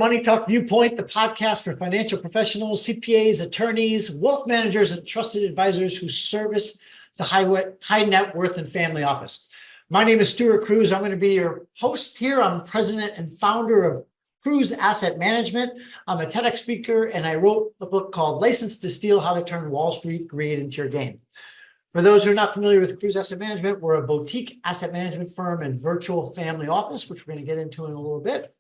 Money Talk Viewpoint, the podcast for financial professionals, CPAs, attorneys, wealth managers, and trusted advisors who service the high net worth and family office. My name is Stuart Cruz. I'm going to be your host here. I'm president and founder of Cruz Asset Management. I'm a TEDx speaker, and I wrote a book called Licensed to Steal: How to Turn Wall Street Greed into Your Gain. For those who are not familiar with Cruz Asset Management, we're a boutique asset management firm and virtual family office, which we're going to get into in a little bit.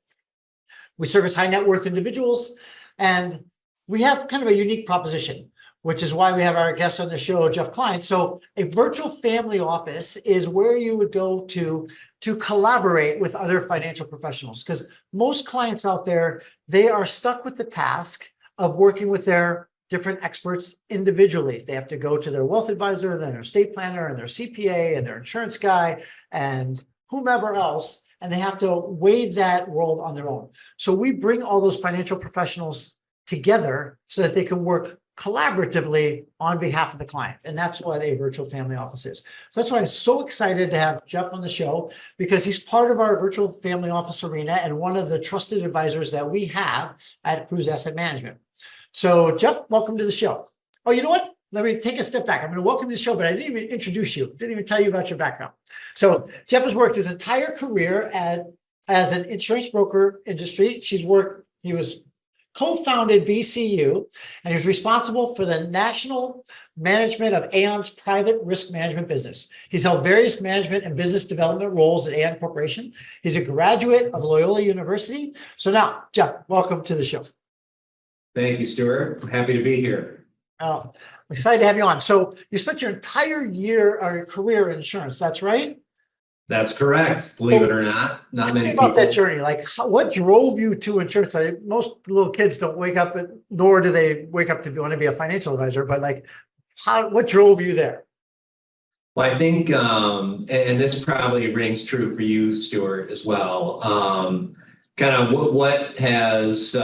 We service high net worth individuals, and we have kind of a unique proposition, which is why we have our guest on the show, Jeff Cline. So a virtual family office is where you would go to collaborate with other financial professionals, because most clients out there, they are stuck with the task of working with their different experts individually. They have to go to their wealth advisor, then their estate planner, and their CPA, and their insurance guy, and whomever else, and they have to wade that world on their own. So we bring all those financial professionals together so that they can work collaboratively on behalf of the client. And that's what a virtual family office is. So that's why I'm so excited to have Jeff on the show, because he's part of our virtual family office arena and one of the trusted advisors that we have at Cruz Asset Management. So Jeff, welcome to the show. Oh, you know what? Let me take a step back. I'm going to welcome you to the show, but I didn't even introduce you. Didn't even tell you about your background. So Jeff has worked his entire career as an insurance broker industry. He was co-founded BCU, and he was responsible for the national management of Aon's private risk management business. He's held various management and business development roles at Aon Corporation. He's a graduate of Loyola University. So now, Jeff, welcome to the show. Thank you, Stuart. I'm happy to be here. Oh, I'm excited to have you on. So you spent your entire career in insurance, that's right? That's correct. Believe it or not, not many people. About that journey, like what drove you to insurance? Most little kids don't wake up, nor do they wake up to want to be a financial advisor. But like, what drove you there? Well, I think, and this probably rings true for you, Stuart, as well. Kind of what has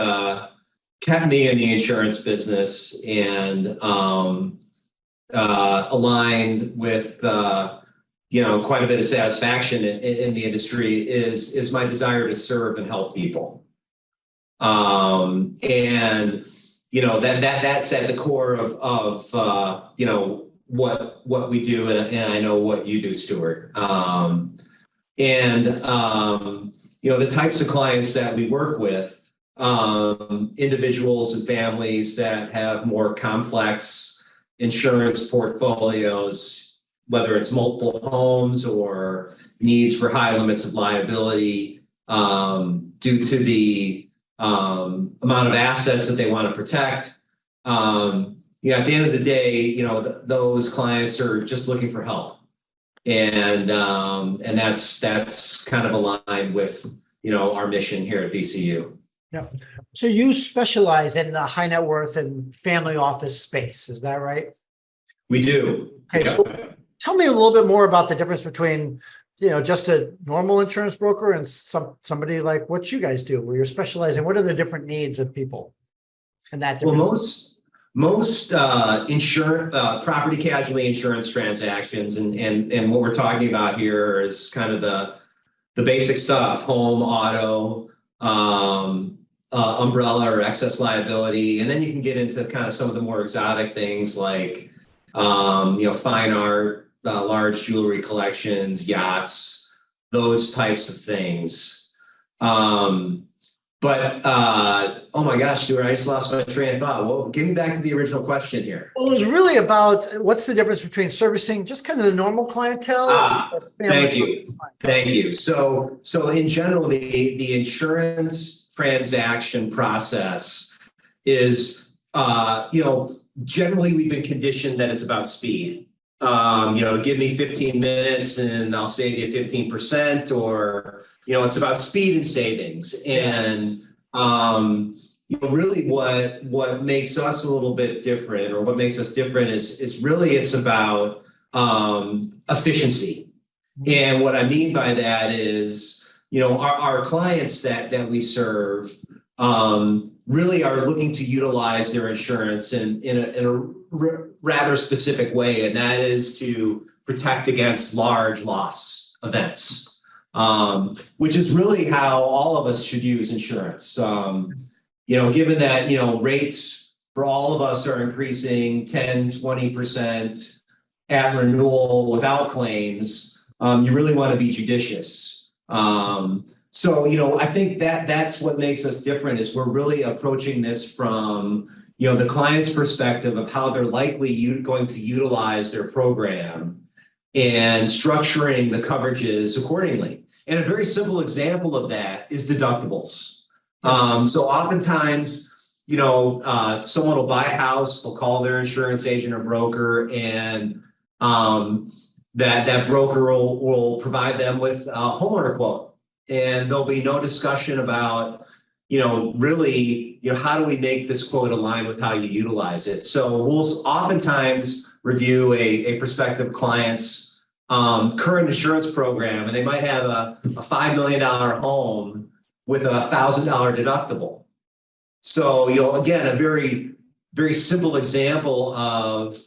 kept me in the insurance business and aligned with quite a bit of satisfaction in the industry is my desire to serve and help people. And that's at the core of what we do, and I know what you do, Stuart. The types of clients that we work with, individuals and families that have more complex insurance portfolios, whether it's multiple homes or needs for high limits of liability due to the amount of assets that they want to protect. At the end of the day, those clients are just looking for help, and that's kind of aligned with our mission here at BCU. Yeah. So you specialize in the high net worth and family office space, is that right? We do. Okay. Yeah. So tell me a little bit more about the difference between, just a normal insurance broker and somebody like what you guys do, where you're specializing. What are the different needs of people in that? Well, most insurance, property casualty insurance transactions, and what we're talking about here is kind of the basic stuff: home, auto, umbrella or excess liability, and then you can get into kind of some of the more exotic things like fine art, large jewelry collections, yachts, those types of things. Oh my gosh, Stuart, I just lost my train of thought. Well, get me back to the original question here. Well, it was really about what's the difference between servicing just kind of the normal clientele. Thank you. So in general, the insurance transaction process is, generally we've been conditioned that it's about speed. Give me 15 minutes and I'll save you 15%, or, it's about speed and savings. And, really what makes us a little bit different, or what makes us different is really it's about efficiency. And what I mean by that is, our clients that we serve really are looking to utilize their insurance in a rather specific way, and that is to protect against large loss events. which is really how all of us should use insurance. Given that, rates for all of us are increasing 10, 20% at renewal without claims, you really want to be judicious. I think that's what makes us different is we're really approaching this from, the client's perspective of how they're likely going to utilize their program and structuring the coverages accordingly. And a very simple example of that is deductibles. So oftentimes, someone will buy a house, they'll call their insurance agent or broker, and that broker will provide them with a homeowner quote. And there'll be no discussion about, really, how do we make this quote align with how you utilize it? So we'll oftentimes review a prospective client's current insurance program, and they might have a $5 million home with a $1,000 deductible. So, again, a very, very simple example of,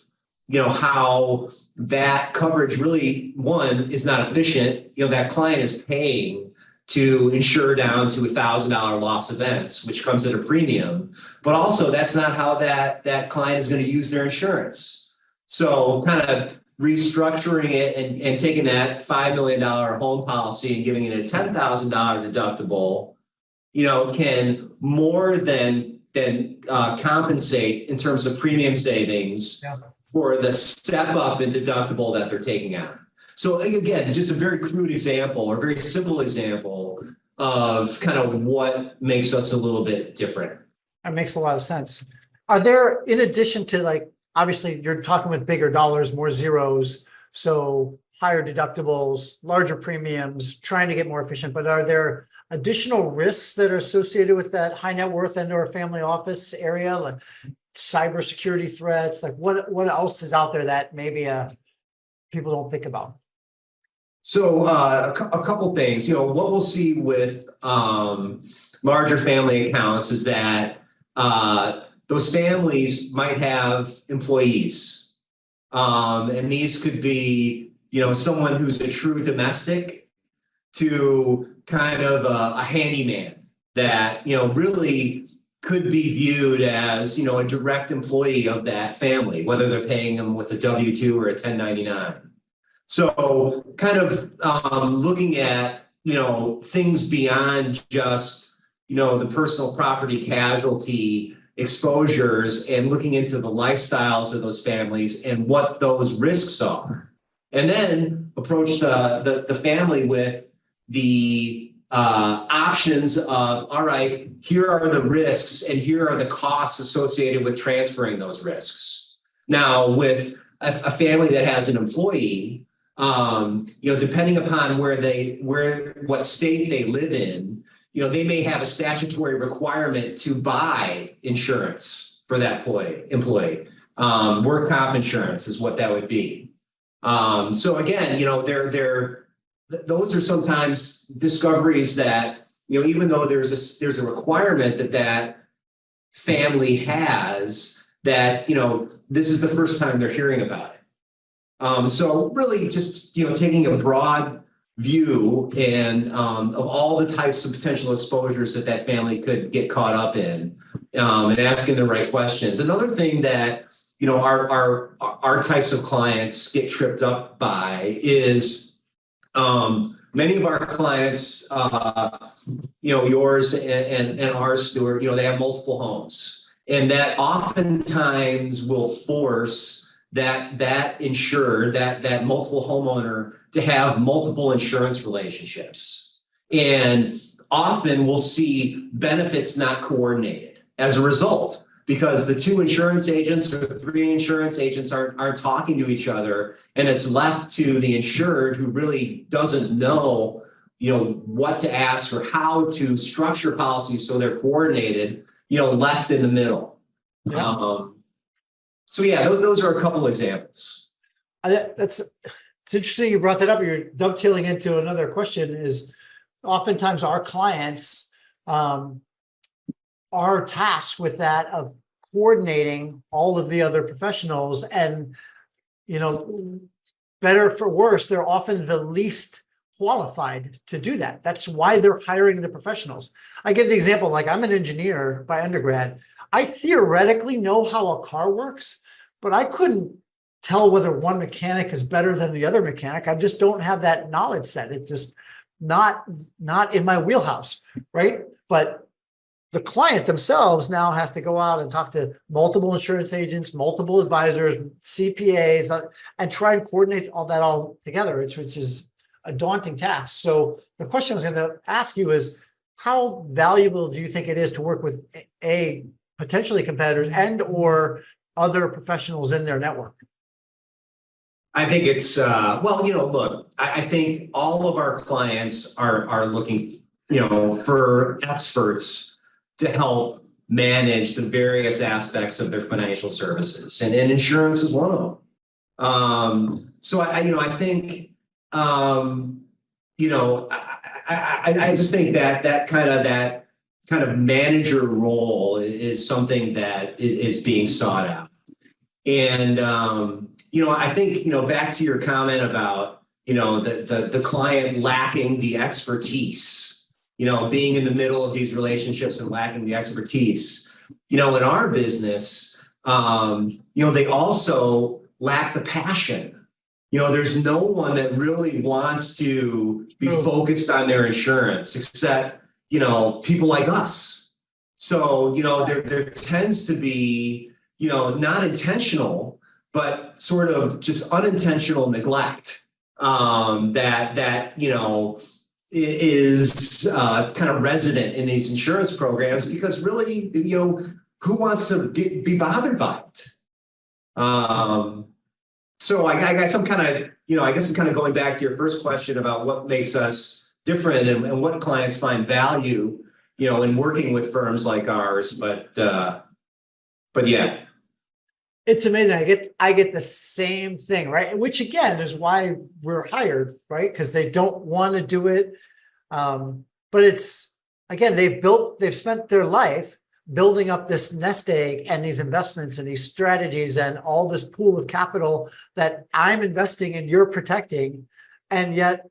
how that coverage really, one, is not efficient. That client is paying to insure down to $1,000 loss events, which comes at a premium. But also, that's not how that client is going to use their insurance. So kind of restructuring it and taking that $5 million home policy and giving it a $10,000 deductible, can more than compensate in terms of premium savings for the step up in deductible that they're taking out. So again, just a very crude example or very simple example of kind of what makes us a little bit different. That makes a lot of sense. Are there, in addition to obviously you're talking with bigger dollars, more zeros, so higher deductibles, larger premiums, trying to get more efficient, but are there additional risks that are associated with that high net worth and or family office area, like cybersecurity threats? Like what else is out there that maybe people don't think about? So a couple things, what we'll see with larger family accounts is that those families might have employees, and these could be, someone who's a true domestic to kind of a handyman that, really could be viewed as, a direct employee of that family, whether they're paying them with a W-2 or a 1099. So kind of looking at, things beyond just, the personal property casualty exposures and looking into the lifestyles of those families and what those risks are. And then approach the family with the options of, all right, here are the risks and here are the costs associated with transferring those risks. Now, with a family that has an employee, depending upon what state they live in, they may have a statutory requirement to buy insurance for that employee. Work comp insurance is what that would be. So again, those are sometimes discoveries that, even though there's a requirement that family has, that, this is the first time they're hearing about it. So really just, taking a broad view and of all the types of potential exposures that family could get caught up in, and asking the right questions. Another thing that, our types of clients get tripped up by is many of our clients, yours and ours, Stuart, they have multiple homes, and that oftentimes will force that insured, that multiple homeowner to have multiple insurance relationships. And often we'll see benefits not coordinated as a result, because the two insurance agents or three insurance agents aren't talking to each other, and it's left to the insured who really doesn't know, what to ask or how to structure policies so they're coordinated, left in the middle. Yeah. So yeah, those are a couple examples. It's interesting you brought that up. You're dovetailing into another question is oftentimes our clients are tasked with that of coordinating all of the other professionals, and better for worse, they're often the least qualified to do that. That's why they're hiring the professionals. I give the example, like I'm an engineer by undergrad. I theoretically know how a car works, but I couldn't tell whether one mechanic is better than the other mechanic. I just don't have that knowledge set. It's just not in my wheelhouse, right? But the client themselves now has to go out and talk to multiple insurance agents, multiple advisors, CPAs, and try and coordinate all together, which is a daunting task. So the question I was going to ask you is, how valuable do you think it is to work with potentially competitors and or other professionals in their network? I think it's, look, I think all of our clients are looking, for experts to help manage the various aspects of their financial services, and insurance is one of them. So I think, I just think that kind of manager role is something that is being sought out. And, I think, back to your comment about, the client lacking the expertise, being in the middle of these relationships and lacking the expertise, in our business, they also lack the passion. There's no one that really wants to be focused on their insurance except, people like us. So, there tends to be, not intentional, but sort of just unintentional neglect that is kind of resident in these insurance programs, because really, who wants to be bothered by it? So I guess I'm kind of going back to your first question about what makes us different and what clients find value, in working with firms like ours. But yeah. It's amazing. I get the same thing, right? Which again is why we're hired, right? Because they don't want to do it. But it's, again, they've spent their life building up this nest egg and these investments and these strategies and all this pool of capital that I'm investing and you're protecting. And yet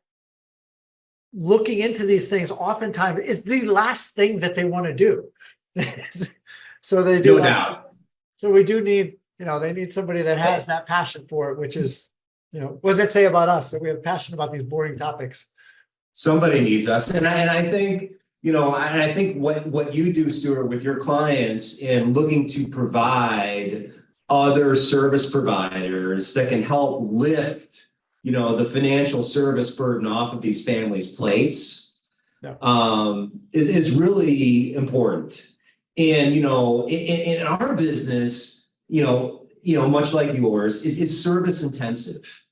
looking into these things oftentimes is the last thing that they want to do. So they do. No doubt. So we do need, they need somebody that has that passion for it, which is, what does that say about us, that we have passion about these boring topics? Somebody needs us. And I think, I think what you do, Stuart, with your clients in looking to provide other service providers that can help lift, the financial service burden off of these families' plates, is really important. And, in our business, much like yours, is service intensive.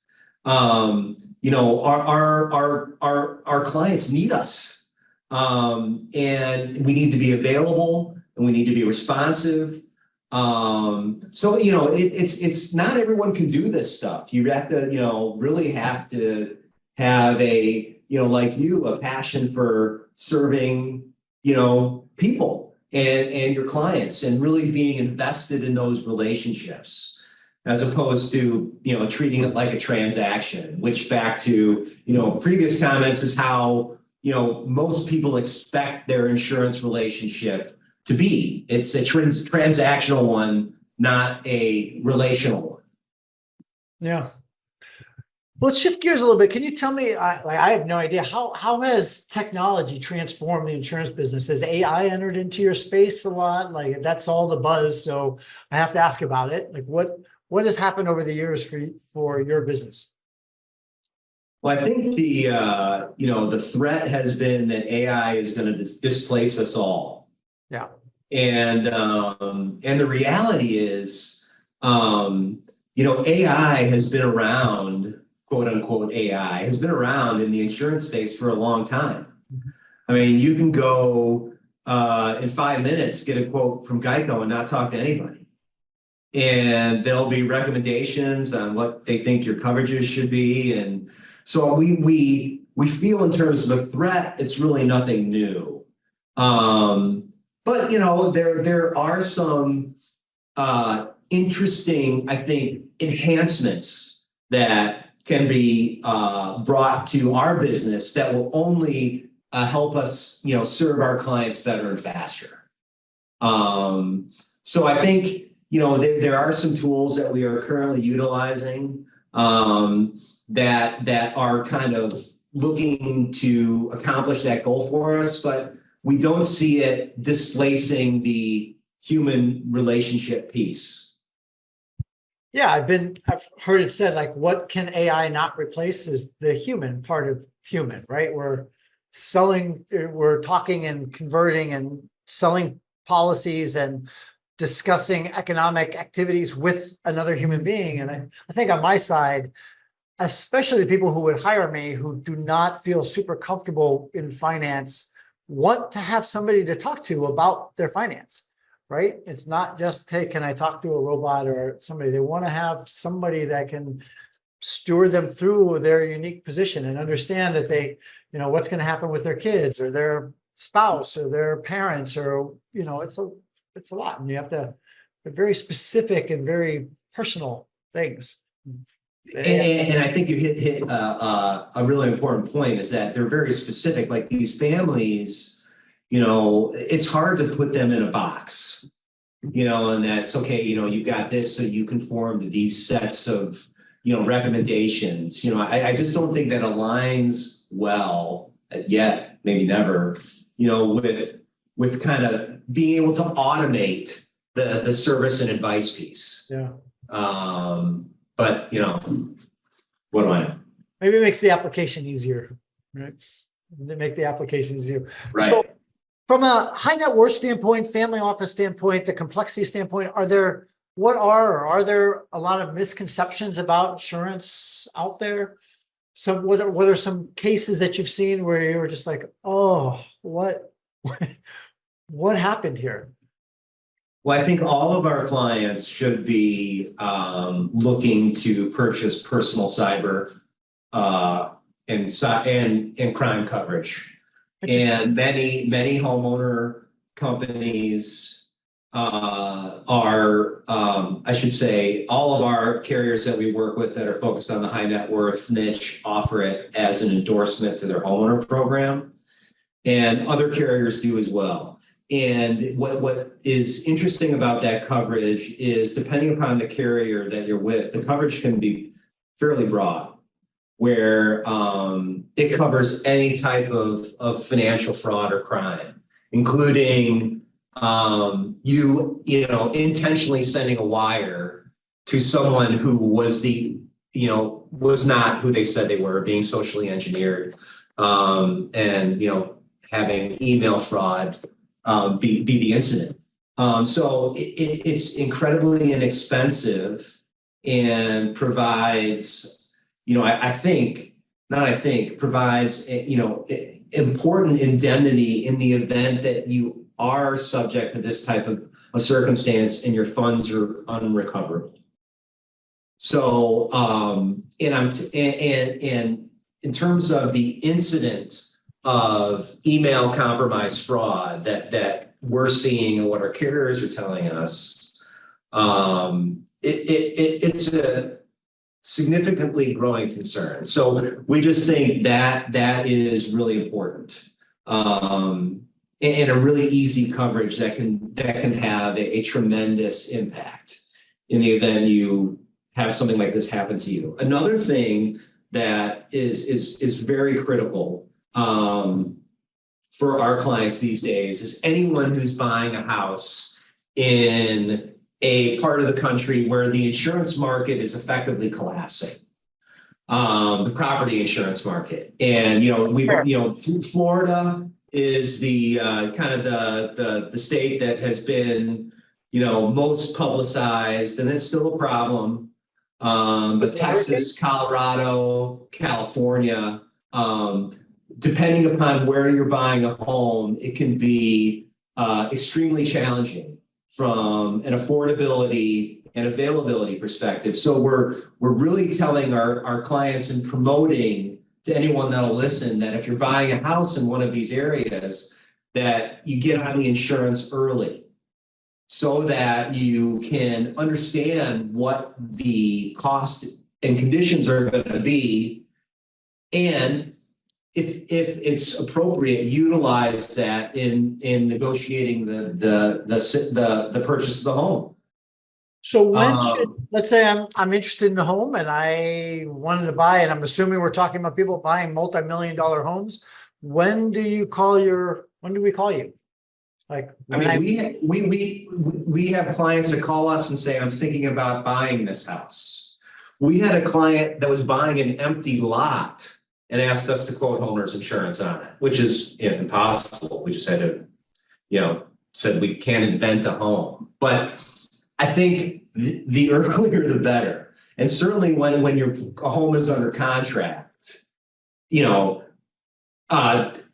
Our clients need us, and we need to be available and we need to be responsive. So it's not everyone can do this stuff. You have to really have to have a like you, a passion for serving people and your clients, and really being invested in those relationships, as opposed to, treating it like a transaction, which, back to, previous comments, is how, most people expect their insurance relationship to be. It's a transactional one, not a relational one. Yeah. Let's shift gears a little bit. Can you tell me, I have no idea, how has technology transformed the insurance business? Has AI entered into your space a lot? Like, that's all the buzz, so I have to ask about it. Like, what has happened over the years for your business? Well, I think the threat has been that AI is going to displace us all. Yeah. And the reality is, AI has been around, quote unquote, AI has been around in the insurance space for a long time. Mm-hmm. I mean, you can go in 5 minutes, get a quote from Geico and not talk to anybody. And there'll be recommendations on what they think your coverages should be. And so we feel, in terms of a threat, it's really nothing new. But there are some interesting, I think, enhancements that can be brought to our business that will only help us, serve our clients better and faster. So I think, there are some tools that we are currently utilizing that are kind of looking to accomplish that goal for us, but we don't see it displacing the human relationship piece. Yeah, I've heard it said, like, what can AI not replace is the human part of human, right? We're talking and converting and selling policies and discussing economic activities with another human being. And I think on my side, especially the people who would hire me who do not feel super comfortable in finance, want to have somebody to talk to about their finance, right? It's not just, hey, can I talk to a robot or somebody? They want to have somebody that can steward them through their unique position and understand that they, what's going to happen with their kids or their spouse or their parents, or, it's a lot. And you have to, they're very specific and very personal things. And I think you hit a really important point, is that they're very specific. Like these families, it's hard to put them in a box, and that's okay. You got this, so you conform to these sets of, recommendations. I just don't think that aligns well yet, maybe never, with kind of being able to automate the service and advice piece. Yeah. But, what do I know? Maybe it makes the application easier, right? They make the application easier. Right. So from a high net worth standpoint, family office standpoint, the complexity standpoint, are there a lot of misconceptions about insurance out there? So what are some cases that you've seen where you were just like, oh, what happened here? Well, I think all of our clients should be looking to purchase personal cyber and crime coverage. And many homeowner companies are, I should say, all of our carriers that we work with that are focused on the high net worth niche offer it as an endorsement to their homeowner program. And other carriers do as well. And what is interesting about that coverage is, depending upon the carrier that you're with, the coverage can be fairly broad, where it covers any type of financial fraud or crime, including intentionally sending a wire to someone who was was not who they said they were, being socially engineered, and having email fraud be the incident. So it's incredibly inexpensive and provides, provides, important indemnity in the event that you are subject to this type of circumstance and your funds are unrecoverable. So, and in terms of the incident of email compromise fraud that we're seeing and what our carriers are telling us, it's a significantly growing concern. So we just think that is really important, and a really easy coverage that can have a tremendous impact in the event you have something like this happen to you. Another thing that is very critical for our clients these days is anyone who's buying a house in a part of the country where the insurance market is effectively collapsing, the property insurance market. And, Florida is the kind of the state that has been, most publicized, and it's still a problem. But Texas, Colorado, California, depending upon where you're buying a home, it can be extremely challenging from an affordability and availability perspective. So we're really telling our clients and promoting to anyone that'll listen that if you're buying a house in one of these areas, that you get on the insurance early so that you can understand what the cost and conditions are going to be, and if it's appropriate, utilize that in negotiating the purchase of the home. So when should, let's say I'm interested in the home and I wanted to buy it. I'm assuming we're talking about people buying multi-million-dollar homes. When do we call you? Like, I mean, we have clients that call us and say, I'm thinking about buying this house. We had a client that was buying an empty lot and asked us to quote homeowners insurance on it, which is impossible. We just had to, said we can't invent a home. But I think the earlier the better. And certainly when your home is under contract,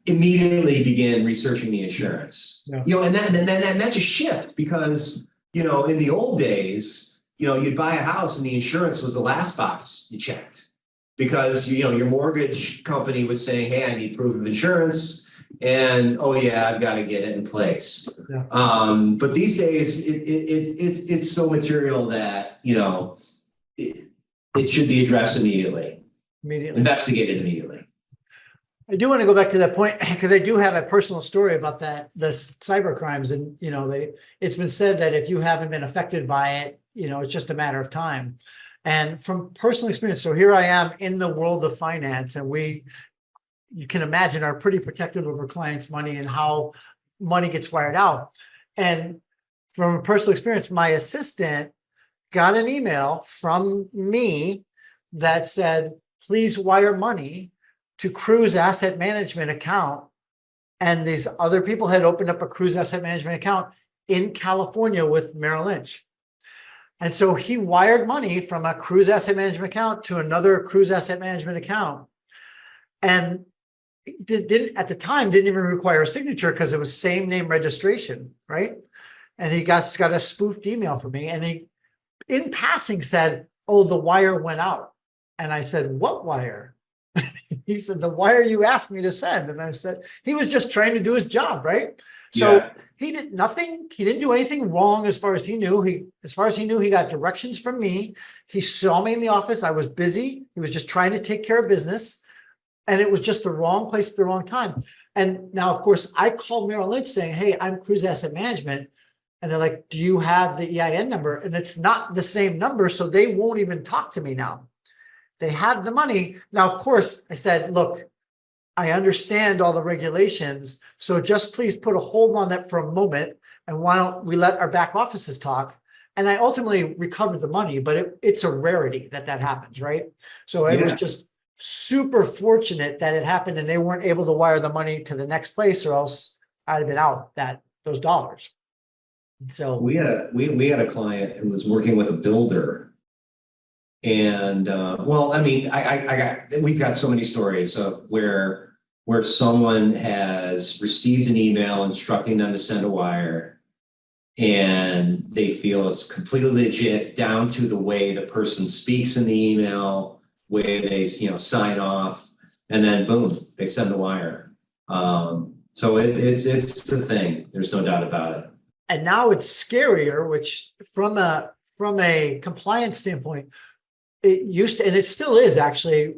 immediately begin researching the insurance. Yeah. And that's a shift because, in the old days, you'd buy a house and the insurance was the last box you checked because, your mortgage company was saying, hey, I need proof of insurance. And, oh yeah, I've got to get it in place. Yeah. But these days it's so material that, it should be addressed immediately, investigated immediately. I do want to go back to that point because I do have a personal story about the cyber crimes. And, it's been said that if you haven't been affected by it, it's just a matter of time. And from personal experience, so here I am in the world of finance, and you can imagine, are pretty protective of our clients' money and how money gets wired out. And from a personal experience, my assistant got an email from me that said, please wire money to Cruise Asset Management account. And these other people had opened up a Cruise Asset Management account in California with Merrill Lynch. And so he wired money from a Cruise Asset Management account to another Cruise Asset Management account. And didn't even require a signature because it was same name registration, right? And he got a spoofed email from me, and he, in passing, said, "Oh, the wire went out." And I said, "What wire?" He said, "The wire you asked me to send." And I said, he was just trying to do his job, right? So he did nothing. He didn't do anything wrong as far as he knew. He got directions from me. He saw me in the office. I was busy. He was just trying to take care of business. And it was just the wrong place at the wrong time. And now, of course, I called Merrill Lynch saying, hey, I'm Cruise Asset Management. And they're like, do you have the EIN number? And it's not the same number, so they won't even talk to me now. They have the money. Now, of course, I said, look, I understand all the regulations, so just please put a hold on that for a moment. And why don't we let our back offices talk? And I ultimately recovered the money, but it's a rarity that happens, right? So it was just super fortunate that it happened and they weren't able to wire the money to the next place, or else I'd have been out those dollars. So we had a client who was working with a builder, and we've got so many stories of where someone has received an email instructing them to send a wire, and they feel it's completely legit down to the way the person speaks in the email, way they sign off, and then boom, they send the wire. So it's a thing. There's no doubt about it. And now it's scarier, which from a compliance standpoint, it used to, and it still is actually,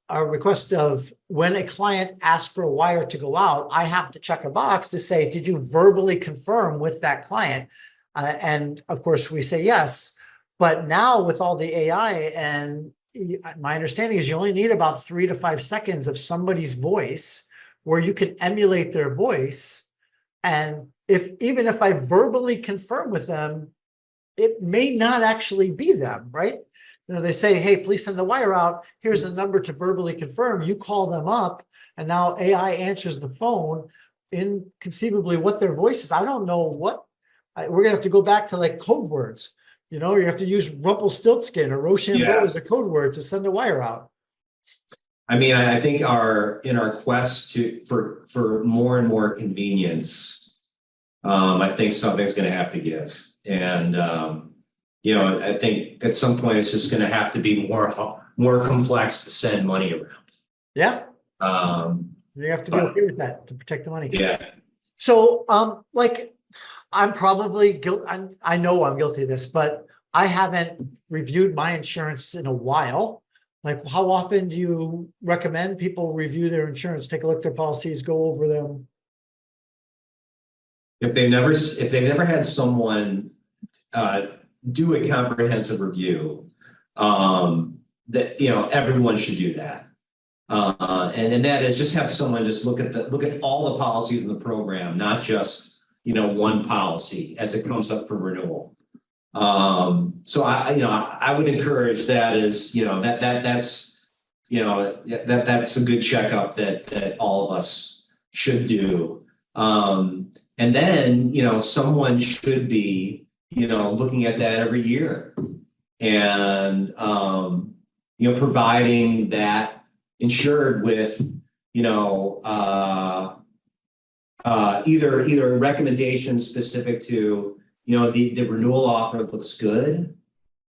a request of when a client asks for a wire to go out, I have to check a box to say, did you verbally confirm with that client? And of course we say yes, but now with all the AI, and my understanding is you only need about 3 to 5 seconds of somebody's voice where you can emulate their voice. And even if I verbally confirm with them, it may not actually be them, right? They say, hey, please send the wire out. Here's the number to verbally confirm. You call them up, and now AI answers the phone inconceivably what their voice is. I don't know what, we're gonna have to go back to like code words. You have to use Rumpelstiltskin or Rochambeau as a code word to send a wire out. I mean, I think in our quest for more and more convenience, I think something's going to have to give. And I think at some point it's just going to have to be more complex to send money around. Yeah. You have to be okay with that to protect the money. Yeah. So, I'm probably guilty. I know I'm guilty of this, but I haven't reviewed my insurance in a while. Like, how often do you recommend people review their insurance, take a look at their policies, go over them? If they've never had someone do a comprehensive review, that everyone should do that. And that is just have someone just look at all the policies in the program, not just one policy as it comes up for renewal. So I would encourage that as that's a good checkup that all of us should do. And then someone should be looking at that every year and providing that insured with either recommendations specific to the renewal offer looks good,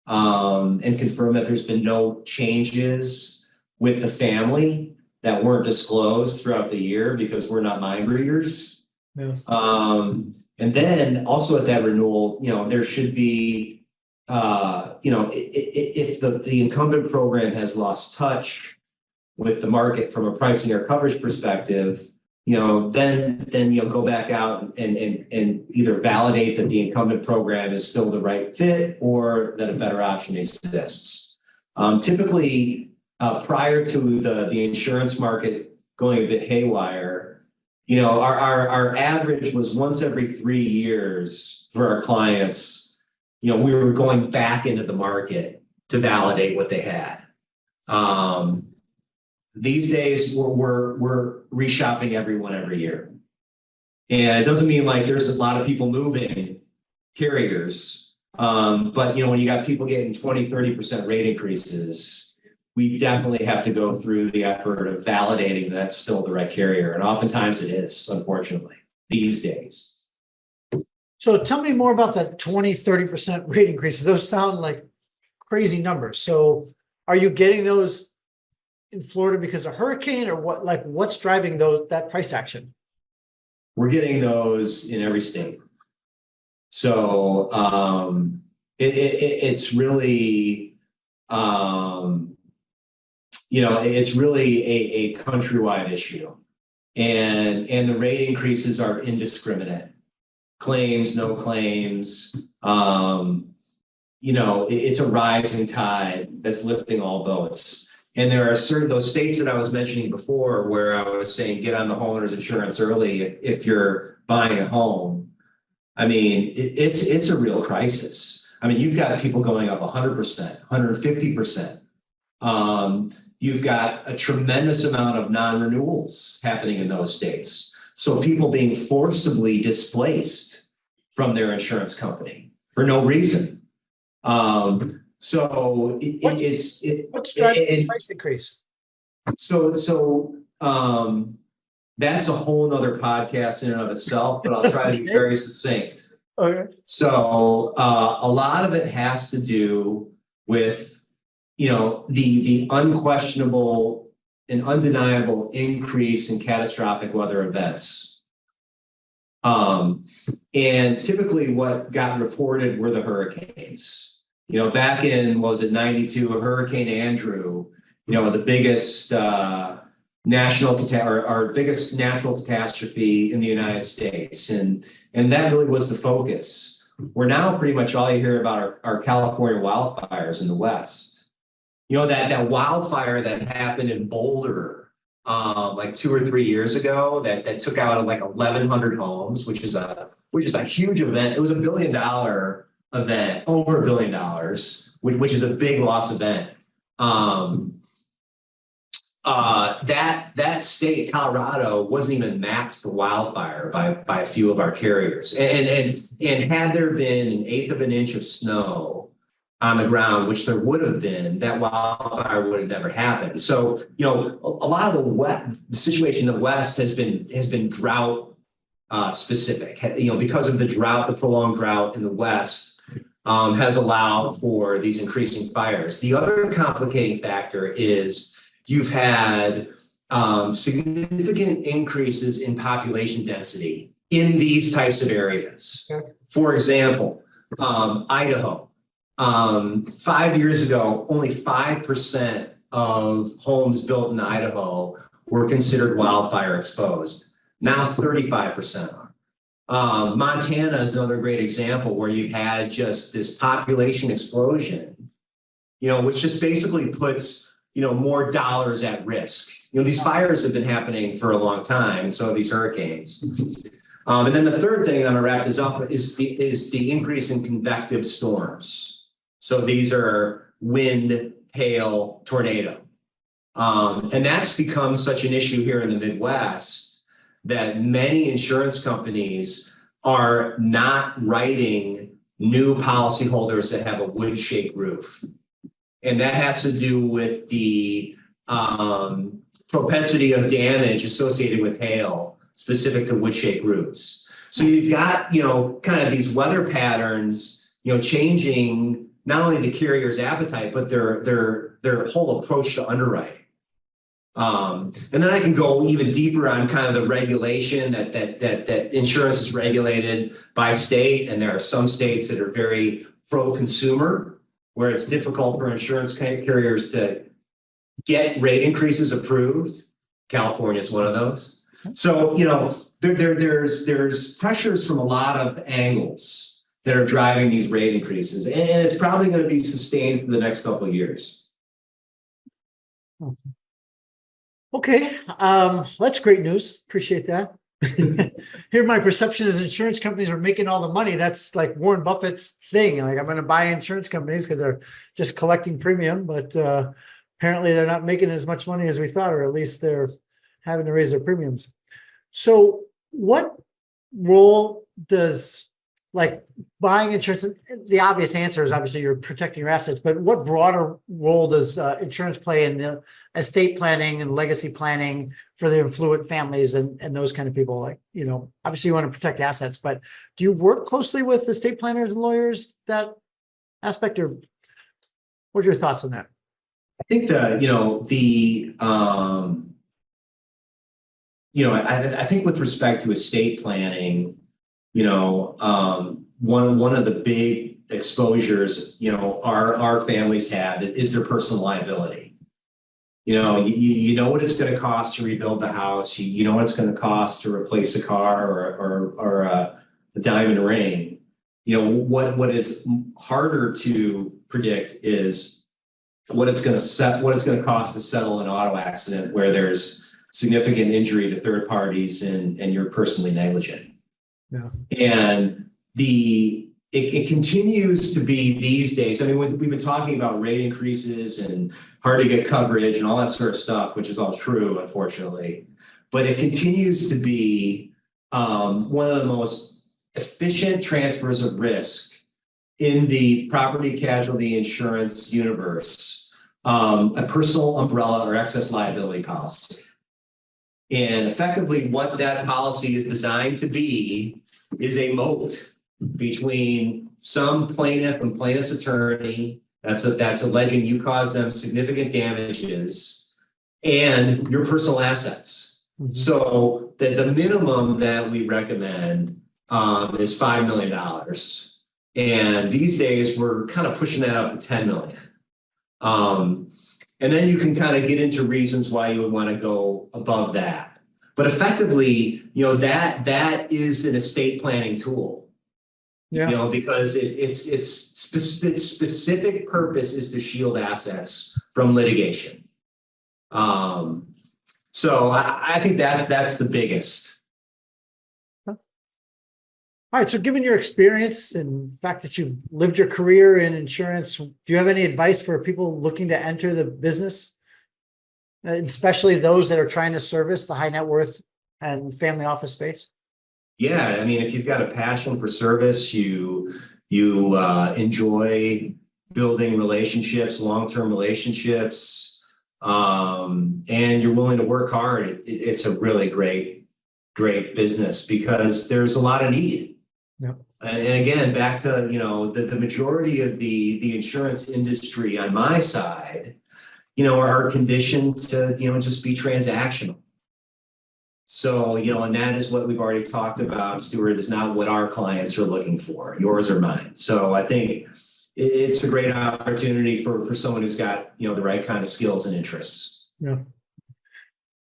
and confirm that there's been no changes with the family that weren't disclosed throughout the year because we're not mind readers. Yeah. And then also at that renewal, there should be if the incumbent program has lost touch with the market from a pricing or coverage perspective, then go back out and either validate that the incumbent program is still the right fit or that a better option exists. Typically, prior to the insurance market going a bit haywire, our average was once every 3 years for our clients. We were going back into the market to validate what they had. These days, we're reshopping everyone every year. And it doesn't mean like there's a lot of people moving carriers. But when you got people getting 20, 30% rate increases, we definitely have to go through the effort of validating that's still the right carrier. And oftentimes it is, unfortunately, these days. So tell me more about that 20, 30% rate increases. Those sound like crazy numbers. So are you getting those in Florida because of hurricane, or what? Like, what's driving that price action? We're getting those in every state. So it's really it's really a countrywide issue, and the rate increases are indiscriminate. Claims, no claims. It's a rising tide that's lifting all boats. And there are certain those states that I was mentioning before where I was saying get on the homeowner's insurance early if you're buying a home. I mean, it's a real crisis. I mean, you've got people going up 100%, 150%. You've got a tremendous amount of non-renewals happening in those states. So people being forcibly displaced from their insurance company for no reason. So what's driving the price increase? So that's a whole nother podcast in and of itself, but I'll try to be very succinct. Okay. So a lot of it has to do with the unquestionable and undeniable increase in catastrophic weather events. And typically what got reported were the hurricanes. Back in, what was it, 92, Hurricane Andrew, the biggest biggest natural catastrophe in the United States. And that really was the focus. We're now pretty much all you hear about are California wildfires in the West. That wildfire that happened in Boulder like 2 or 3 years ago that took out like 1,100 homes, which is a huge event. It was $1 billion event, over $1 billion, which is a big loss event. That state, Colorado, wasn't even mapped for wildfire by a few of our carriers. And had there been 1/8 of an inch of snow on the ground, which there would have been, that wildfire would have never happened. So, a lot of the situation in the West has been drought specific. Because of the prolonged drought in the West, has allowed for these increasing fires. The other complicating factor is you've had significant increases in population density in these types of areas. Okay. For example, Idaho. 5 years ago, only 5% of homes built in Idaho were considered wildfire exposed. Now 35% are. Montana is another great example where you've had just this population explosion, which just basically puts, more dollars at risk. These fires have been happening for a long time, and so have these hurricanes. And then the third thing, and I'm gonna wrap this up, is the increase in convective storms. So these are wind, hail, tornado. And that's become such an issue here in the Midwest that many insurance companies are not writing new policyholders that have a wood-shake roof. And that has to do with the propensity of damage associated with hail, specific to wood-shake roofs. So you've got, kind of these weather patterns, changing not only the carrier's appetite, but their whole approach to underwriting. And then I can go even deeper on kind of the regulation that insurance is regulated by state. And there are some states that are very pro-consumer, where it's difficult for insurance carriers to get rate increases approved. California is one of those. So, there's pressures from a lot of angles that are driving these rate increases. And it's probably going to be sustained for the next couple of years. Okay, that's great news. Appreciate that. Here, my perception is insurance companies are making all the money. That's like Warren Buffett's thing. Like, I'm going to buy insurance companies because they're just collecting premium, but apparently they're not making as much money as we thought, or at least they're having to raise their premiums. So what role does buying insurance, the obvious answer is obviously you're protecting your assets, but what broader role does insurance play in the estate planning and legacy planning for the affluent families and those kind of people? Obviously you want to protect assets, but do you work closely with estate planners and lawyers, that aspect, or what are your thoughts on that? I think I think with respect to estate planning, one of the big exposures, our families have is their personal liability. You know what it's going to cost to rebuild the house. You know what it's going to cost to replace a car or a diamond ring. What is harder to predict is what it's going to cost to settle an auto accident where there's significant injury to third parties and you're personally negligent. Yeah. And it continues to be these days. I mean, we've been talking about rate increases and hard to get coverage and all that sort of stuff, which is all true, unfortunately. But it continues to be one of the most efficient transfers of risk in the property casualty insurance universe, a personal umbrella or excess liability policy. And effectively what that policy is designed to be is a moat between some plaintiff and plaintiff's attorney that's alleging you caused them significant damages and your personal assets. Mm-hmm. So the minimum that we recommend is $5 million. And these days we're kind of pushing that up to 10 million. And then you can kind of get into reasons why you would want to go above that. But effectively, that is an estate planning tool. Yeah. Because its specific purpose is to shield assets from litigation. So I think that's the biggest. All right. So given your experience and the fact that you've lived your career in insurance, do you have any advice for people looking to enter the business, especially those that are trying to service the high net worth and family office space? Yeah, I mean, if you've got a passion for service, you enjoy building relationships, long-term relationships, and you're willing to work hard, it's a really great business because there's a lot of need. Yep. And again, back to the majority of the insurance industry on my side, are conditioned to just be transactional. So, and that is what we've already talked about, Stuart, is not what our clients are looking for, yours or mine. So I think, it's a great opportunity for someone who's got, the right kind of skills and interests. Yeah.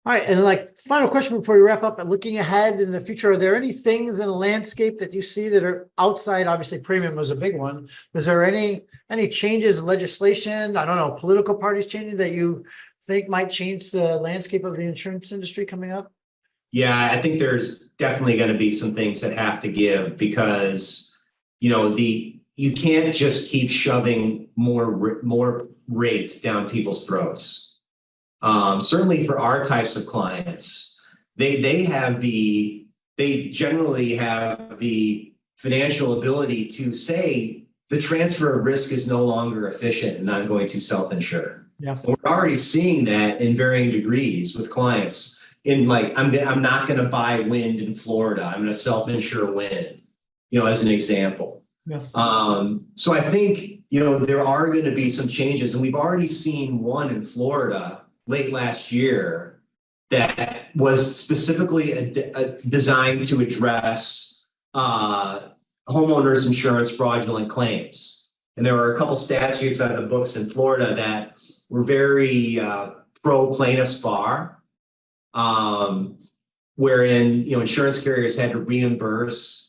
All right, and like final question before we wrap up, and looking ahead in the future, are there any things in the landscape that you see that are outside? Obviously, premium was a big one. Is there any changes in legislation? I don't know, political parties changing that you think might change the landscape of the insurance industry coming up? Yeah, I think there's definitely going to be some things that have to give because, you can't just keep shoving more rates down people's throats. Certainly for our types of clients, they generally have the financial ability to say the transfer of risk is no longer efficient and I'm going to self-insure. Yeah. And we're already seeing that in varying degrees with clients in like, I'm not going to buy wind in Florida. I'm going to self-insure wind, as an example. Yeah. So I think, there are going to be some changes, and we've already seen one in Florida late last year that was specifically designed to address homeowners insurance fraudulent claims. And there were a couple statutes out of the books in Florida that were very pro plaintiff's bar, wherein insurance carriers had to reimburse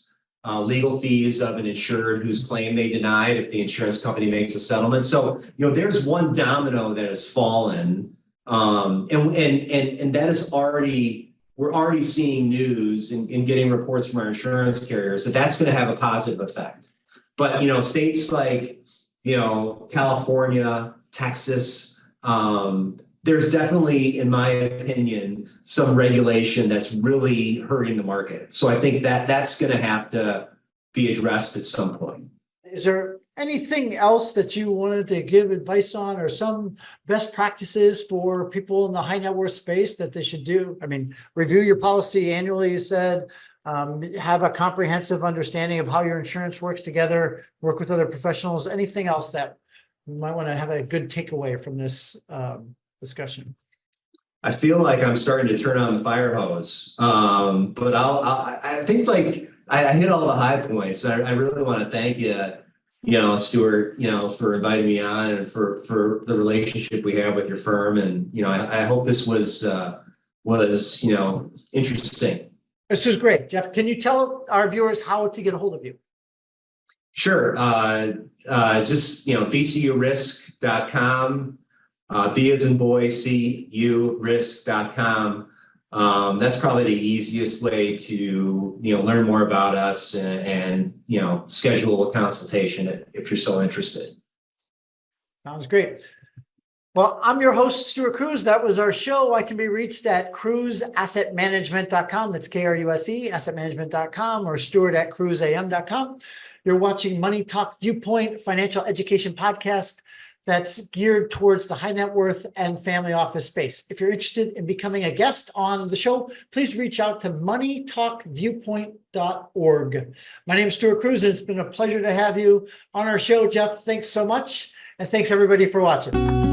legal fees of an insured whose claim they denied if the insurance company makes a settlement. So there's one domino that has fallen. And that is we're already seeing news and getting reports from our insurance carriers that's going to have a positive effect. But, states like, California, Texas, there's definitely, in my opinion, some regulation that's really hurting the market. So I think that's going to have to be addressed at some point. Is there anything else that you wanted to give advice on, or some best practices for people in the high net worth space that they should do? I mean, review your policy annually, you said, have a comprehensive understanding of how your insurance works together, work with other professionals. Anything else that you might want to have a good takeaway from this discussion? I feel like I'm starting to turn on the fire hose, but I think like I hit all the high points. I really want to thank you, Stuart, for inviting me on and for the relationship we have with your firm. And, I hope this was interesting. This was great. Jeff, can you tell our viewers how to get a hold of you? Sure. Just, bcurisk.com, B as in boy, CU risk.com. That's probably the easiest way to, learn more about us and schedule a consultation if you're so interested. Sounds great. Well, I'm your host, Stuart Cruz. That was our show. I can be reached at cruzassetmanagement.com. That's KRUSE, assetmanagement.com, or Stuart@cruzam.com. You're watching Money Talk Viewpoint, financial education podcast that's geared towards the high net worth and family office space. If you're interested in becoming a guest on the show, please reach out to moneytalkviewpoint.org. My name is Stuart Cruz, and it's been a pleasure to have you on our show. Jeff, thanks so much. And thanks everybody for watching.